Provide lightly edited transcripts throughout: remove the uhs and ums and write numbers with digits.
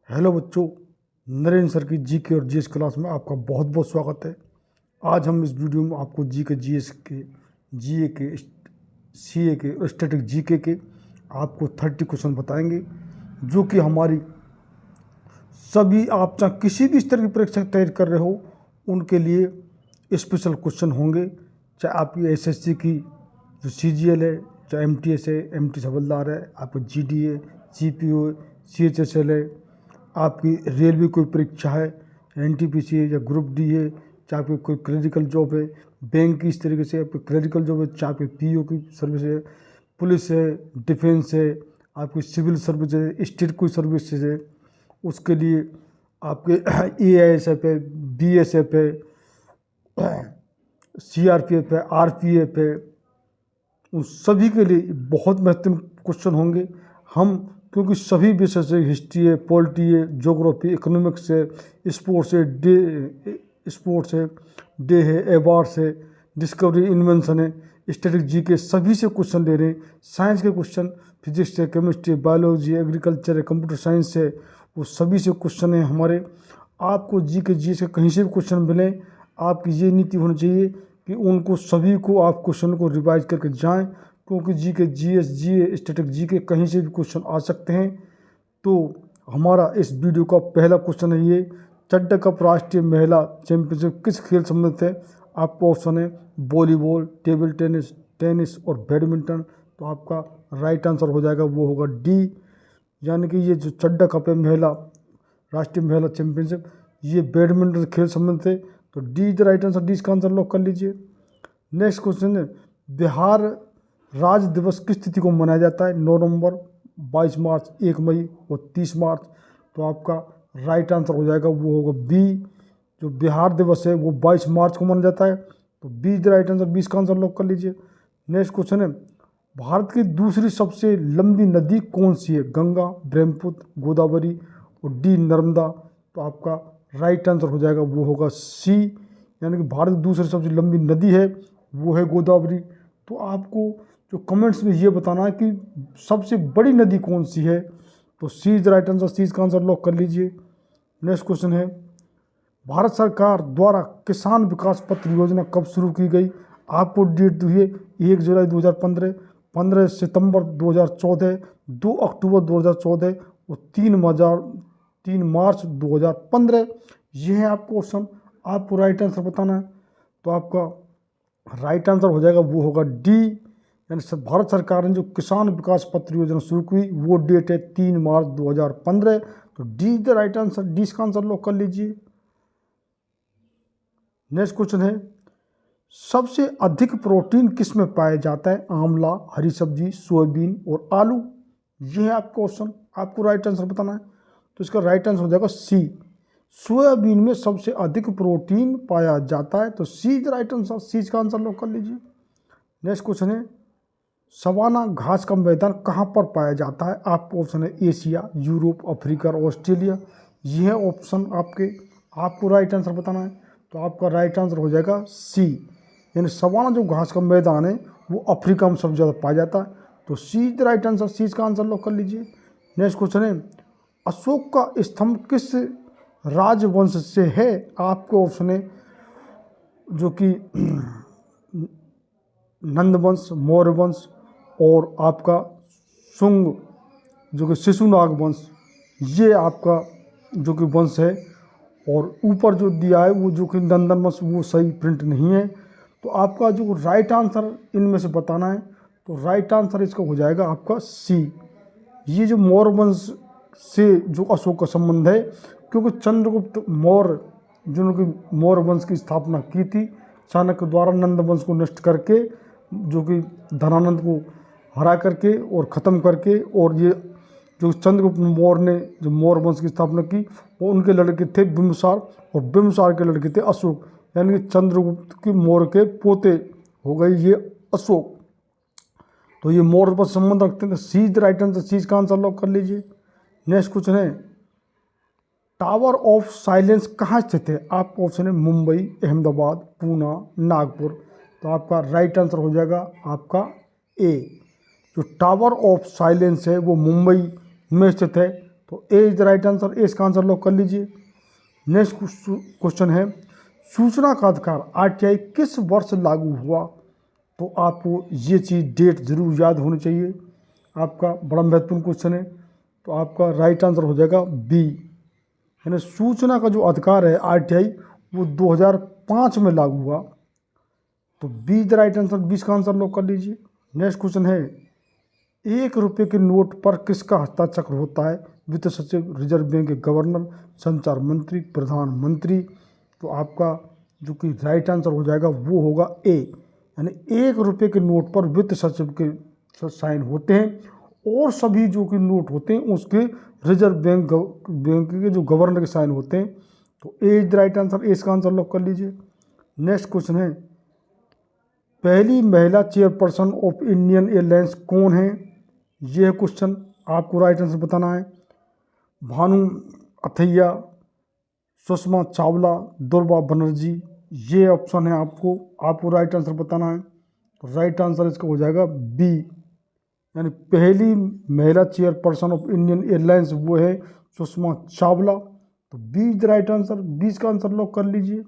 Hello बच्चों, Narendra sir की GK और जीएस क्लास में आपका बहुत बहुत स्वागत है। आज हम इस वीडियो में आपको जीके जीएस के जीए के सीए के और स्टैटिक जीके के आपको 30 क्वेश्चन बताएंगे, जो कि हमारी सभी आप चाहे किसी भी स्तर की परीक्षा तैयारी कर रहे हो उनके लिए स्पेशल क्वेश्चन होंगे। चाहे आपकी एसएससी की जो सीजीएल है, चाहे एमटीएस है, एमटी हवलदार है, आपका जीडीए, जीपीओ, सीएचएसएल है, आपकी रेलवे कोई परीक्षा है, एनटीपीसी है या ग्रुप डी है, चाहे आपकी कोई क्लरिकल जॉब है, बैंक की इस तरीके से आपकी क्लरिकल जॉब है, चाहे आपकी पीओ की सर्विस है, पुलिस है, डिफेंस है, आपकी सिविल सर्विस है, स्टेट कोई सर्विसेज है, उसके लिए आपके एआईएसएफ है, बीएसएफ है, सीआरपीएफ है, आरपीएफ है, उन सभी के लिए बहुत महत्वपूर्ण क्वेश्चन होंगे। हम क्योंकि सभी विषय से हिस्ट्री है, पॉलिटी है, ज्योग्राफी, इकोनॉमिक्स है, स्पोर्ट्स है, डे है, अवार्ड्स है, डिस्कवरी, इन्वेंशन है, स्टैटिक जीके सभी से क्वेश्चन ले रहे हैं। साइंस के क्वेश्चन फिजिक्स है, केमिस्ट्री, बायोलॉजी, एग्रीकल्चर है, कंप्यूटर साइंस है, वो सभी से क्वेश्चन है हमारे। आपको जीके जीएस के कहीं से भी क्वेश्चन मिले, आपकी ये नीति होनी चाहिए कि उनको सभी को आप क्वेश्चन को रिवाइज करके जाएं, क्योंकि जीके जीएस जीए स्टैटिक जीके कहीं से भी क्वेश्चन आ सकते हैं। तो हमारा इस वीडियो का पहला क्वेश्चन है ये, चड्डा कप राष्ट्रीय महिला चैंपियनशिप किस खेल संबंधित है? आपका ऑप्शन है वॉलीबॉल, टेबल टेनिस, टेनिस और बैडमिंटन। तो आपका राइट आंसर हो जाएगा वो होगा डी, यानी कि ये जो चड्डा कप है महिला राष्ट्रीय महिला चैंपियनशिप, ये बैडमिंटन खेल संबंधित है। तो D is the right answer, D इसका आंसर लॉक कर लीजिए। नेक्स्ट क्वेश्चन है, बिहार राज्य दिवस किस तिथि को मनाया जाता है? 9 नवंबर, 22 मार्च, 1 मई और 30 मार्च। तो आपका राइट आंसर हो जाएगा वो होगा बी, जो बिहार दिवस है वो 22 मार्च को मनाया जाता है। तो B is the right answer, 20 का आंसर लॉक कर लीजिए। नेक्स्ट क्वेश्चन है, भारत की दूसरी सबसे लंबी नदी कौन सी है? गंगा, ब्रह्मपुत्र, गोदावरी और डी नर्मदा। तो आपका राइट आंसर हो जाएगा वो होगा सी, यानी कि भारत की दूसरी सबसे लंबी नदी है वो है गोदावरी। तो आपको जो कमेंट्स में ये बताना है कि सबसे बड़ी नदी कौन सी है। तो सी इज द राइट आंसर, सी का आंसर लॉक कर लीजिए। नेक्स्ट क्वेश्चन है, भारत सरकार द्वारा किसान विकास पत्र योजना कब शुरू की गई? आपको डेट दी है 1 जुलाई 2015, 15 सितंबर 2014, 2 अक्टूबर 2014 और 3 मार्च 2015। ये है आपको ऑप्शन, आपको राइट आंसर बताना है। तो आपका राइट आंसर हो जाएगा वो होगा डी, यानी भारत सरकार ने जो किसान विकास पत्र योजना शुरू की वो डेट है 3 मार्च 2015। तो D the right answer, D इसका आंसर लॉक कर लीजिए। नेक्स्ट क्वेश्चन है, सबसे अधिक प्रोटीन किस में पाया जाता है? आंवला, हरी सब्जी, सोयाबीन और आलू। ये है आपका ऑप्शन, आपको राइट आंसर बताना है। तो इसका राइट आंसर हो जाएगा सी, सोयाबीन में सबसे अधिक प्रोटीन पाया जाता है। तो सी इज राइट आंसर, सी का आंसर लॉक कर लीजिए। नेक्स्ट क्वेश्चन है, सवाना घास का मैदान कहाँ पर पाया जाता है? आपको ऑप्शन है एशिया, यूरोप, अफ्रीका और ऑस्ट्रेलिया। ये है ऑप्शन आपके, आपको राइट आंसर बताना है। तो आपका राइट आंसर हो जाएगा सी, यानी सवाना जो घास का मैदान है वो अफ्रीका में सबसे ज़्यादा पाया जाता है। तो सी इज द राइट आंसर, सी का आंसर लॉक कर लीजिए। नेक्स्ट क्वेश्चन है, अशोक का स्तंभ किस राजवंश से है? आपको ऑप्शन है जो कि नंदवंश, मौर्य वंश और आपका शुंग जो कि शिशुनाग वंश, ये आपका जो कि वंश है। और ऊपर जो दिया है वो जो कि नंदन वंश, वो सही प्रिंट नहीं है। तो आपका जो राइट आंसर इनमें से बताना है, तो राइट आंसर इसका हो जाएगा आपका सी। ये जो मौर्य वंश से जो अशोक का संबंध है, क्योंकि चंद्रगुप्त मौर्य जिन्होंने मौर्य वंश की स्थापना की थी चाणक्य द्वारा, नंद वंश को नष्ट करके, जो कि धनानंद को हरा करके और ख़त्म करके, और ये जो चंद्रगुप्त मौर्य ने जो मौर्य वंश की स्थापना की वो उनके लड़के थे बिंबिसार, और बिंबिसार के लड़के थे अशोक, यानी कि चंद्रगुप्त के मौर्य के पोते हो गए ये अशोक। तो ये मौर्य पर संबंध रखते हैं। तो सी द राइट आंसर, सी का आंसर लॉक कर लीजिए। नेक्स्ट क्वेश्चन है, टावर ऑफ साइलेंस कहाँ स्थित है? आपका ऑप्शन है मुंबई, अहमदाबाद, पूना, नागपुर। तो आपका राइट आंसर हो जाएगा आपका ए, जो टावर ऑफ साइलेंस है वो मुंबई में स्थित है। तो A is the right answer, A इसका आंसर लॉक कर लीजिए। नेक्स्ट क्वेश्चन है, सूचना का अधिकार आरटीआई किस वर्ष लागू हुआ? तो आपको ये चीज़ डेट जरूर याद होनी चाहिए, आपका बड़ा महत्वपूर्ण क्वेश्चन है। तो आपका राइट आंसर हो जाएगा बी, यानी सूचना का जो अधिकार है आरटीआई वो 2005 में लागू हुआ। तो बी द राइट आंसर, 20 का आंसर लॉक कर लीजिए। नेक्स्ट क्वेश्चन है, 1 रुपये के नोट पर किसका हस्ताक्षर होता है? वित्त सचिव, रिजर्व बैंक के गवर्नर, संचार मंत्री, प्रधानमंत्री। तो आपका जो कि राइट आंसर हो जाएगा वो होगा ए, यानी 1 रुपये के नोट पर वित्त सचिव के साइन होते हैं और सभी जो कि नोट होते हैं उसके रिजर्व बैंक के जो गवर्नर के साइन होते हैं। तो A is the right answer, A इसका आंसर लॉक कर लीजिए। नेक्स्ट क्वेश्चन है, पहली महिला चेयरपर्सन ऑफ इंडियन एयरलाइंस कौन है? यह क्वेश्चन आपको राइट आंसर बताना है। भानु अथैया, सुषमा चावला, दुर्गा बनर्जी, ये ऑप्शन है आपको राइट आंसर बताना है। तो राइट आंसर इसका हो जाएगा बी, यानी पहली महिला चेयरपर्सन ऑफ इंडियन एयरलाइंस वो है सुषमा चावला। तो B is the right answer, 20 का आंसर लॉक कर लीजिए।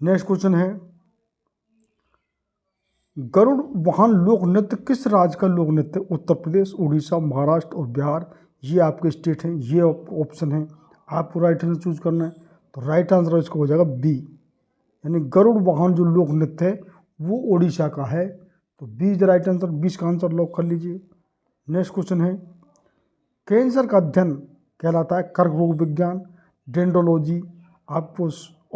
नेक्स्ट क्वेश्चन है, गरुड़ वाहन लोक नृत्य किस राज्य का लोक नृत्य? उत्तर प्रदेश, उड़ीसा, महाराष्ट्र और बिहार, ये आपके स्टेट हैं, ये ऑप्शन है, आपको राइट आंसर चूज करना है। तो राइट आंसर इसका हो जाएगा बी, यानी गरुड़ वाहन जो लोक नृत्य है वो उड़ीसा का है। तो B is the right answer, 20 का आंसर लॉक कर लीजिए। नेक्स्ट क्वेश्चन है, कैंसर का अध्ययन कहलाता है कर्क रोग विज्ञान, डेंड्रोलॉजी, आपको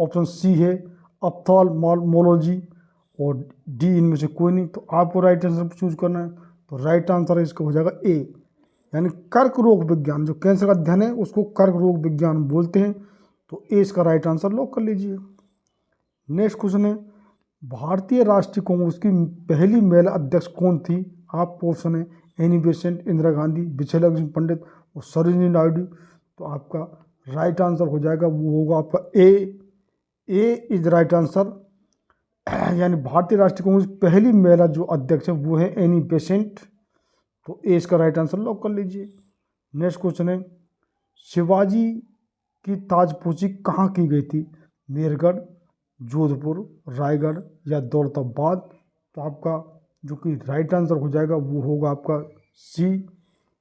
ऑप्शन सी है ऑप्थाल्मोलॉजी और डी इनमें से कोई नहीं। तो आपको राइट आंसर चूज करना है। तो राइट आंसर इसका हो जाएगा ए, यानी कर्क रोग विज्ञान, जो कैंसर का अध्ययन है उसको कर्क रोग विज्ञान बोलते हैं। तो ए इसका राइट आंसर लॉक कर लीजिए। नेक्स्ट क्वेश्चन है, भारतीय राष्ट्रीय कांग्रेस की पहली महिला अध्यक्ष कौन थी? आपको ऑप्शन है एनी बेसेंट, इंदिरा गांधी, विजयलक्ष्मी पंडित और सरोजिनी नायडू। तो आपका राइट आंसर हो जाएगा वो होगा आपका ए इज राइट आंसर, यानी भारतीय राष्ट्रीय कांग्रेस पहली महिला जो अध्यक्ष है वो है एनी बेसेंट। तो ए इसका राइट आंसर लॉक कर लीजिए। नेक्स्ट क्वेश्चन है, शिवाजी की ताजपोशी कहाँ की गई थी? मेरगढ़, जोधपुर, रायगढ़ या दौलताबाद। तो आपका जो कि राइट आंसर हो जाएगा वो होगा आपका सी,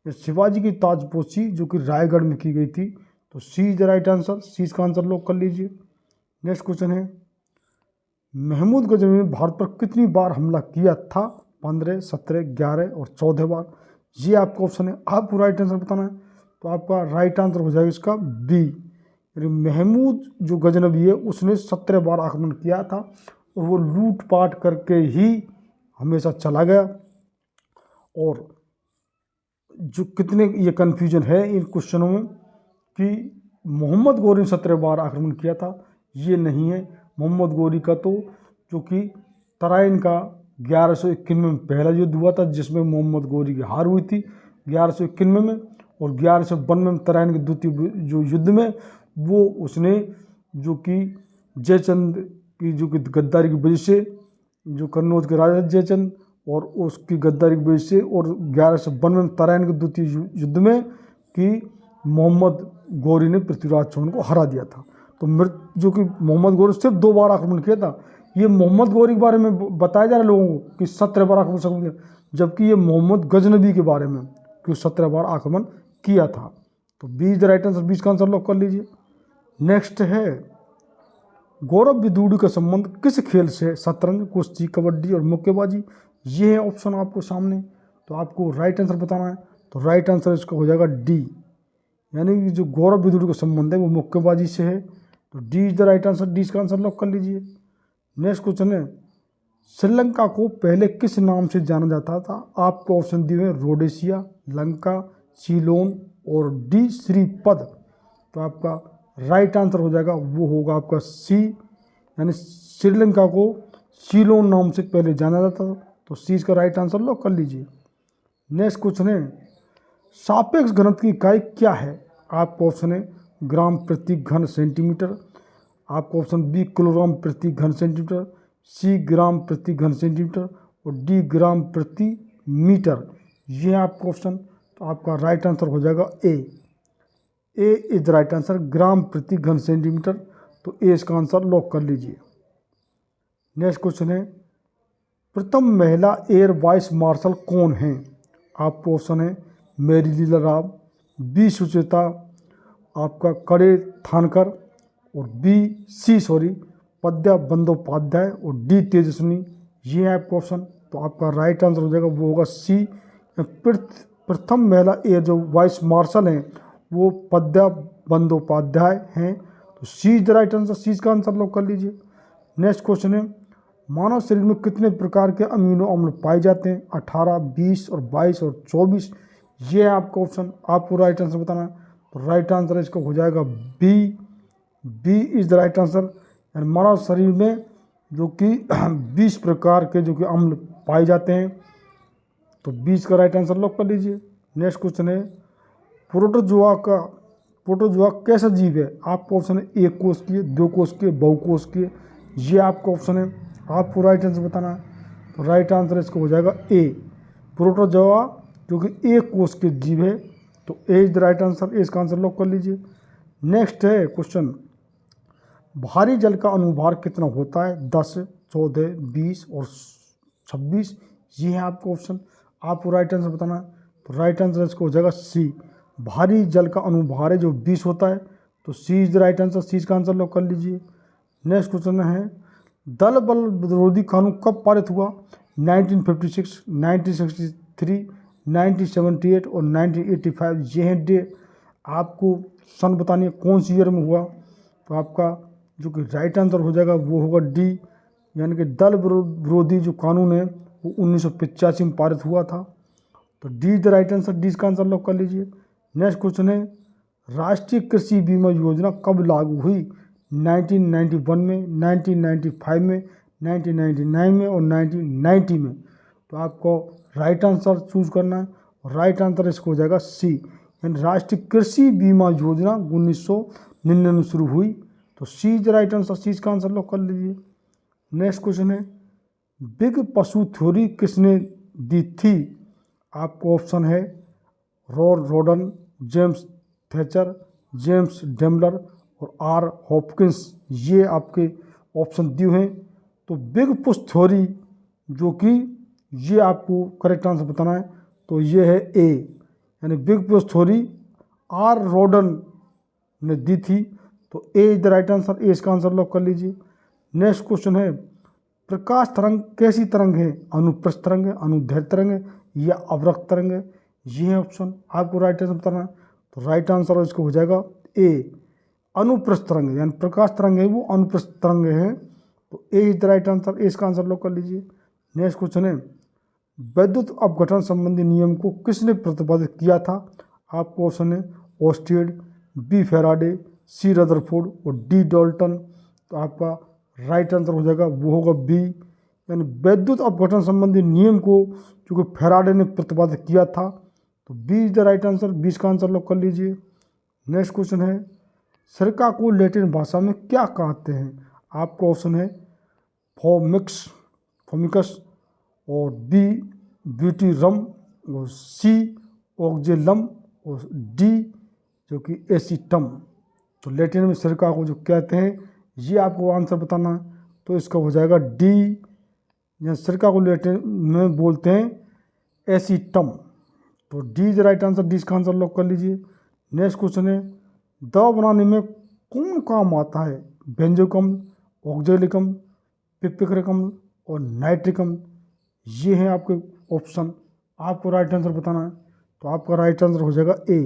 शिवाजी की ताजपोशी जो कि रायगढ़ में की गई थी। तो सी इज द राइट आंसर, सी इसका आंसर लॉक कर लीजिए। नेक्स्ट क्वेश्चन है, महमूद गजनवी ने भारत पर कितनी बार हमला किया था? 15, 17, 11 और 14 बार, ये आपका ऑप्शन है, आपको राइट आंसर बताना है। तो आपका राइट आंसर हो जाएगा इसका बी, यानी महमूद जो गजनवी है उसने 17 बार आक्रमण किया था और वो लूटपाट करके ही हमेशा चला गया। और जो कितने ये कन्फ्यूजन है इन क्वेश्चनों में कि मोहम्मद गौरी ने 17 बार आक्रमण किया था, ये नहीं है। मोहम्मद गौरी का तो जो कि तराइन का 1191 में पहला युद्ध हुआ था जिसमें मोहम्मद गौरी की हार हुई थी 1191 में, और 1192 में तराइन के द्वितीय जो युद्ध में वो उसने जो कि जयचंद की जो कि गद्दारी की वजह से, जो कन्नौज के राजा जयचंद और उसकी गद्दारी की वजह से, और 1192 में तराइन के द्वितीय युद्ध में कि मोहम्मद गौरी ने पृथ्वीराज चौहान को हरा दिया था। तो जो कि मोहम्मद गौरी सिर्फ 2 बार आक्रमण किया था। ये मोहम्मद गौरी के बारे में बताया जा रहा है लोगों को कि 17 बार आक्रमण किया, जबकि ये मोहम्मद गजनबी के बारे में कि 17 बार आक्रमण किया था। तो B is the right answer, 20 का आंसर लॉक कर लीजिए। नेक्स्ट है, गौरव बिदूड़ी का संबंध किस खेल से? शतरंज, कुश्ती, कबड्डी और मुक्केबाजी, ये है ऑप्शन आपको सामने। तो आपको राइट आंसर बताना है। तो राइट आंसर इसका हो जाएगा डी, यानी कि जो गौरव बिदूड़ी का संबंध है वो मुक्केबाजी से है। तो D is the right answer, D का आंसर लॉक कर लीजिए। नेक्स्ट क्वेश्चन है, श्रीलंका को पहले किस नाम से जाना जाता था? आपको ऑप्शन दिए हुए रोडेशिया, लंका, सीलोन और डी श्रीपद। तो आपका राइट आंसर हो जाएगा वो होगा आपका सी, यानी श्रीलंका को सीलोन नाम से पहले जाना जाता था। तो सी इसका राइट आंसर लॉक कर लीजिए। नेक्स्ट क्वेश्चन है, सापेक्ष घनत्व की इकाई क्या है? आपको ऑप्शन है ग्राम प्रति घन सेंटीमीटर, आपको ऑप्शन बी किलोग्राम प्रति घन सेंटीमीटर, सी ग्राम प्रति घन सेंटीमीटर और डी ग्राम प्रति मीटर। ये है आपका ऑप्शन। तो आपका राइट आंसर हो जाएगा ए इज द राइट आंसर, ग्राम प्रति घन सेंटीमीटर। तो ए इसका आंसर लॉक कर लीजिए। नेक्स्ट क्वेश्चन है, प्रथम महिला एयर वाइस मार्शल कौन है? आपको ऑप्शन है मेरी लीला राव, बी सुचेता, आपका कड़े थानकर, और सी पद्या बंदोपाध्याय, और डी तेजस्विनी। ये है आपका ऑप्शन। तो आपका राइट आंसर हो जाएगा वो होगा सी। प्रथम महिला एयर जो वाइस मार्शल हैं वो पद्या बंदोपाध्याय हैं। तो सी इज द राइट आंसर, सी का आंसर लॉक कर लीजिए। नेक्स्ट क्वेश्चन है, मानव शरीर में कितने प्रकार के अमीनो अम्ल पाए जाते हैं? 18, 20 और 22 और 24। ये है आपका ऑप्शन। आपको राइट आंसर बताना है। तो राइट आंसर इसका हो जाएगा B is the right answer. मानव शरीर में जो कि 20 प्रकार के जो कि अम्ल पाए जाते हैं। तो 20 का राइट आंसर लॉक कर लीजिए। नेक्स्ट क्वेश्चन है, प्रोटोजोआ कैसा जीव है? आपका ऑप्शन है एक कोशिकीय, दो कोशिकीय, बहुकोशिकीय। ये आपका ऑप्शन है। आपको राइट आंसर बताना है। तो राइट आंसर इसका हो जाएगा ए, प्रोटोजोआ जो कि एक कोशिकीय जीव है। तो A is the right answer, A इसका आंसर लॉक कर लीजिए। नेक्स्ट है क्वेश्चन, भारी जल का अनुभार कितना होता है? 10, 14, 20 और 26। ये है आपका ऑप्शन। आपको राइट आंसर बताना है। तो राइट आंसर इसका हो जाएगा सी, भारी जल का अनुभार है जो 20 होता है। तो सी इज द राइट आंसर, सी का आंसर लॉक कर लीजिए। नेक्स्ट क्वेश्चन है, दल बल विरोधी कानून कब पारित हुआ? 1956, 1963, 1978 और 1985। ये है डेट। आपको सन बतानी है कौन सी ईयर में हुआ। तो आपका जो कि राइट आंसर हो जाएगा वो होगा डी, यानी कि दल विरोधी जो कानून है वो 1985 में पारित हुआ था। तो D the right answer, D का आंसर लॉक कर लीजिए। नेक्स्ट क्वेश्चन है, राष्ट्रीय कृषि बीमा योजना कब लागू हुई? 1991 में, 1995 में, 1999 में और 1990 में। तो आपको राइट आंसर चूज करना है। और राइट आंसर इसको हो जाएगा सी, यानी राष्ट्रीय कृषि बीमा योजना 1999 में शुरू हुई। तो सी इज राइट आंसर, सी का आंसर लॉक कर लीजिए। नेक्स्ट क्वेश्चन है, बिग पशु थ्योरी किसने दी थी? आपको ऑप्शन है रॉडन, जेम्स थैचर, जेम्स डेमलर और आर हॉपकिंस। ये आपके ऑप्शन दिए हैं। तो बिग पुश थ्योरी जो कि ये आपको करेक्ट आंसर बताना है। तो ये है ए, यानी big push theory R Rodan ने दी थी। तो A is the right answer, A इसका आंसर लॉक कर लीजिए। नेक्स्ट क्वेश्चन है, प्रकाश तरंग कैसी तरंग है? अनुप्रस्थ तरंग है, अनुदैर्घ्य तरंग है या अवरक्त तरंग है? ये है ऑप्शन। आपको राइट आंसर बताना है। तो राइट आंसर इसको हो जाएगा ए, अनुप्रस्थ तरंग है, यानी प्रकाश तरंग है वो अनुप्रस्थ तरंग है। तो A is the right answer, A इसका आंसर लॉक कर लीजिए। नेक्स्ट क्वेश्चन है, विद्युत अपघटन संबंधी नियम को किसने प्रतिपादित किया था? आपको ऑप्शन है ओस्टेड, बी फेराडे, सी रदरफोर्ड और डी डॉल्टन। तो आपका राइट आंसर हो जाएगा वो होगा बी, यानी विद्युत अपघटन संबंधी नियम को जो कि फेराडे ने प्रतिपादित किया था। तो B is the right answer, 20 का आंसर लॉक कर लीजिए। नेक्स्ट क्वेश्चन है, सिरका को लैटिन भाषा में क्या कहते हैं? आपको ऑप्शन है फोमिकस और बी ब्यूटीरम और सी ऑक्जेलम और डी जो कि एसीटम। तो लैटिन में सिरका को जो कहते हैं ये आपको आंसर बताना है। तो इसका हो जाएगा डी, या सिरका को लैटिन में बोलते हैं एसीटम। तो D is right answer, D का आंसर लॉक कर लीजिए। नेक्स्ट क्वेश्चन है, दवा बनाने में कौन काम आता है? बेंजोइक अम्ल, ऑक्जेलिक अम्ल, पिप्रिक अम्ल और नाइट्रिक अम्ल। ये हैं आपके ऑप्शन। आपको राइट आंसर बताना है। तो आपका राइट आंसर हो जाएगा ए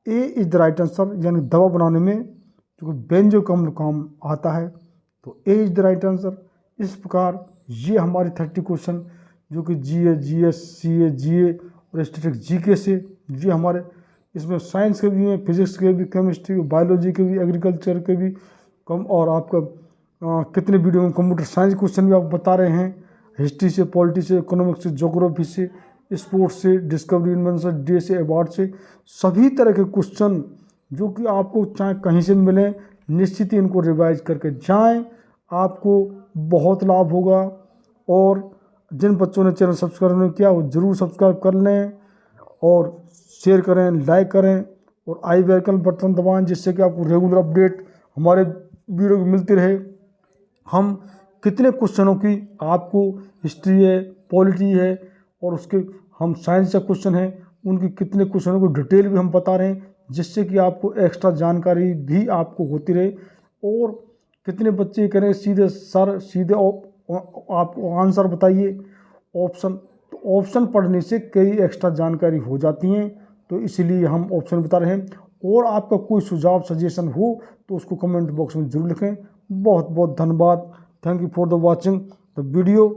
इज द राइट आंसर, यानी दवा बनाने में जो बेंजोइक अम्ल काम आता है। तो A is the right answer. इस प्रकार ये हमारे 30 क्वेश्चन जो कि जीएस, सीए, जीए और स्टैटिस्टिक्स जीके से, ये हमारे इसमें साइंस के भी हैं, फिजिक्स के भी, केमिस्ट्री, बायोलॉजी के भी, एग्रीकल्चर के भी कम, और आपका कितने वीडियो में कंप्यूटर साइंस क्वेश्चन भी आप बता रहे हैं, हिस्ट्री से, पॉलिटी से, इकोनॉमिक्स से, ज्योग्राफी से, स्पोर्ट्स से, डिस्कवरी इन्वेंशन डे से, अवार्ड से, सभी तरह के क्वेश्चन जो कि आपको चाहे कहीं से मिलें, निश्चित ही इनको रिवाइज करके जाएं, आपको बहुत लाभ होगा। और जिन बच्चों ने चैनल सब्सक्राइब नहीं किया वो ज़रूर सब्सक्राइब कर लें और शेयर करें, लाइक करें और आई बेल बटन दबाएं, जिससे कि आपको रेगुलर अपडेट हमारे वीडियो की मिलती रहे। हम कितने क्वेश्चनों की आपको हिस्ट्री है, पॉलिटी है और उसके हम साइंस का क्वेश्चन है, उनकी कितने क्वेश्चनों को डिटेल भी हम बता रहे हैं, जिससे कि आपको एक्स्ट्रा जानकारी भी आपको होती रहे। और कितने बच्चे कह रहे हैं सीधे सर सीधे आपको आंसर बताइए ऑप्शन, तो ऑप्शन पढ़ने से कई एक्स्ट्रा जानकारी हो जाती हैं, तो इसीलिए हम ऑप्शन बता रहे हैं। और आपका कोई सुझाव सजेशन हो तो उसको कमेंट बॉक्स में ज़रूर लिखें। बहुत बहुत धन्यवाद। Thank you for the watching the video.